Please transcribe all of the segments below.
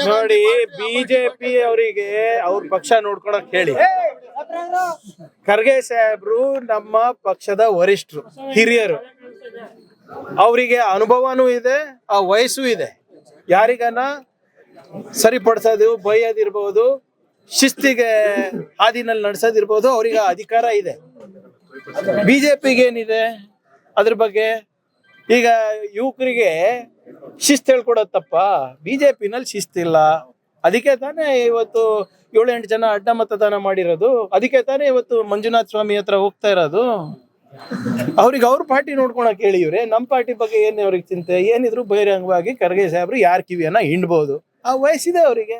ನೋಡಿ, ಬಿಜೆಪಿ ಅವರಿಗೆ ಅವ್ರ ಪಕ್ಷ ನೋಡ್ಕೊಳಕ್ ಹೇಳಿ. ಖರ್ಗೆ ಸಾಹೇಬ್ರು ನಮ್ಮ ಪಕ್ಷದ ವರಿಷ್ಠರು, ಹಿರಿಯರು, ಅವರಿಗೆ ಅನುಭವನೂ ಇದೆ, ಆ ವಯಸ್ಸು ಇದೆ. ಯಾರಿಗನ ಸರಿಪಡಿಸೋದು, ಬೈಯೋದಿರ್ಬೋದು, ಶಿಸ್ತಿಗೆ ಹಾದಿನಲ್ಲಿ ನಡೆಸೋದಿರ್ಬೋದು, ಅವ್ರಿಗೆ ಅಧಿಕಾರ ಇದೆ. ಬಿಜೆಪಿಗೆ ಏನಿದೆ ಅದ್ರ ಬಗ್ಗೆ? ಈಗ ಯುವಕರಿಗೆ ಶಿಸ್ತು ಹೇಳ್ಕೊಡೋದು ತಪ್ಪ? ಬಿಜೆಪಿನಲ್ಲಿ ಶಿಸ್ತಿಲ್ಲ, ಅದಕ್ಕೆ ತಾನೇ ಇವತ್ತು 7-8 ಜನ ಅಡ್ಡ ಮತದಾನ ಮಾಡಿರೋದು. ಅದಕ್ಕೆ ತಾನೇ ಇವತ್ತು ಮಂಜುನಾಥ ಸ್ವಾಮಿ ಹತ್ರ ಹೋಗ್ತಾ ಇರೋದು. ಅವ್ರಿಗೆ ಅವ್ರ ಪಾರ್ಟಿ ನೋಡ್ಕೊಳಕ್ ಹೇಳಿ. ಇವ್ರೆ ನಮ್ಮ ಪಾರ್ಟಿ ಬಗ್ಗೆ ಏನ್ ಅವ್ರಿಗೆ ಚಿಂತೆ? ಏನಿದ್ರು ಬಹಿರಂಗವಾಗಿ ಖರ್ಗೆ ಸಾಹೇಬ್ರು ಯಾರ ಕಿವಿಯನ್ನ ಹಿಂಡ್ಬೋದು. ಆ ವಯಸ್ಸಿದೆ ಅವರಿಗೆ,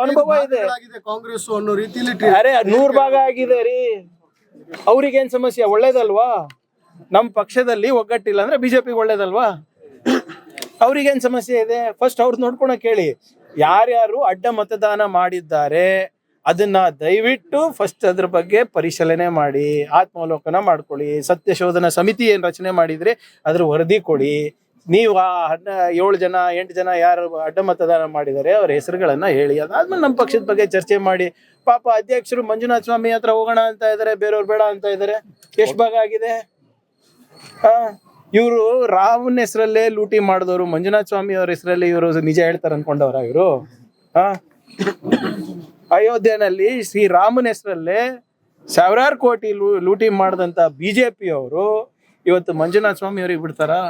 ಅನುಭವ ಇದೆ. ಕಾಂಗ್ರೆಸ್ ಅನ್ನೋ ರೀತಿಲಿ ಅರೆ 100 ಭಾಗ ಆಗಿದೆ ರೀ. ಅವ್ರಿಗೇನ್ ಸಮಸ್ಯೆ? ಒಳ್ಳೇದಲ್ವಾ? ನಮ್ಮ ಪಕ್ಷದಲ್ಲಿ ಒಗ್ಗಟ್ಟಿಲ್ಲ ಅಂದ್ರೆ ಬಿಜೆಪಿಗೆ ಒಳ್ಳೇದಲ್ವಾ? ಅವ್ರಿಗೇನ್ ಸಮಸ್ಯೆ ಇದೆ? ಫಸ್ಟ್ ಅವ್ರದ್ದು ನೋಡ್ಕೊಳಕ್ ಹೇಳಿ. ಯಾರ್ಯಾರು ಅಡ್ಡ ಮತದಾನ ಮಾಡಿದ್ದಾರೆ ಅದನ್ನ ದಯವಿಟ್ಟು ಫಸ್ಟ್ ಅದ್ರ ಬಗ್ಗೆ ಪರಿಶೀಲನೆ ಮಾಡಿ, ಆತ್ಮಾವಲೋಕನ ಮಾಡ್ಕೊಳ್ಳಿ. ಸತ್ಯ ಶೋಧನಾ ಸಮಿತಿ ಏನ್ ರಚನೆ ಮಾಡಿದ್ರೆ ಅದ್ರ ವರದಿ ಕೊಡಿ. ನೀವು ಆ 7 ಜನ 8 ಜನ ಯಾರು ಅಡ್ಡ ಮತದಾನ ಮಾಡಿದ್ದಾರೆ ಅವ್ರ ಹೆಸರುಗಳನ್ನ ಹೇಳಿ. ಅದಾದ್ಮೇಲೆ ನಮ್ಮ ಪಕ್ಷದ ಬಗ್ಗೆ ಚರ್ಚೆ ಮಾಡಿ. ಪಾಪ ಅಧ್ಯಕ್ಷರು ಮಂಜುನಾಥ ಸ್ವಾಮಿ ಹತ್ರ ಹೋಗೋಣ ಅಂತ ಇದಾರೆ, ಬೇರೆಯವ್ರು ಬೇಡ ಅಂತ ಇದಾರೆ. ಎಷ್ಟು ಭಾಗ ಆಗಿದೆ? ಇವರು ರಾಮನ ಹೆಸರಲ್ಲೇ ಲೂಟಿ ಮಾಡಿದವರು, ಮಂಜುನಾಥ ಸ್ವಾಮಿ ಅವ್ರ ಹೆಸರಲ್ಲಿ ಇವರು ನಿಜ ಹೇಳ್ತಾರೆ ಅನ್ಕೊಂಡವ್ರ ಇವರು? ಅಯೋಧ್ಯೆನಲ್ಲಿ ಶ್ರೀರಾಮನ ಹೆಸರಲ್ಲೇ ಸಾವಿರಾರು ಕೋಟಿ ಲೂಟಿ ಮಾಡಿದಂತ ಬಿಜೆಪಿ ಅವರು ಇವತ್ತು ಮಂಜುನಾಥ ಸ್ವಾಮಿ ಅವ್ರಿಗೆ ಬಿಡ್ತಾರಾ?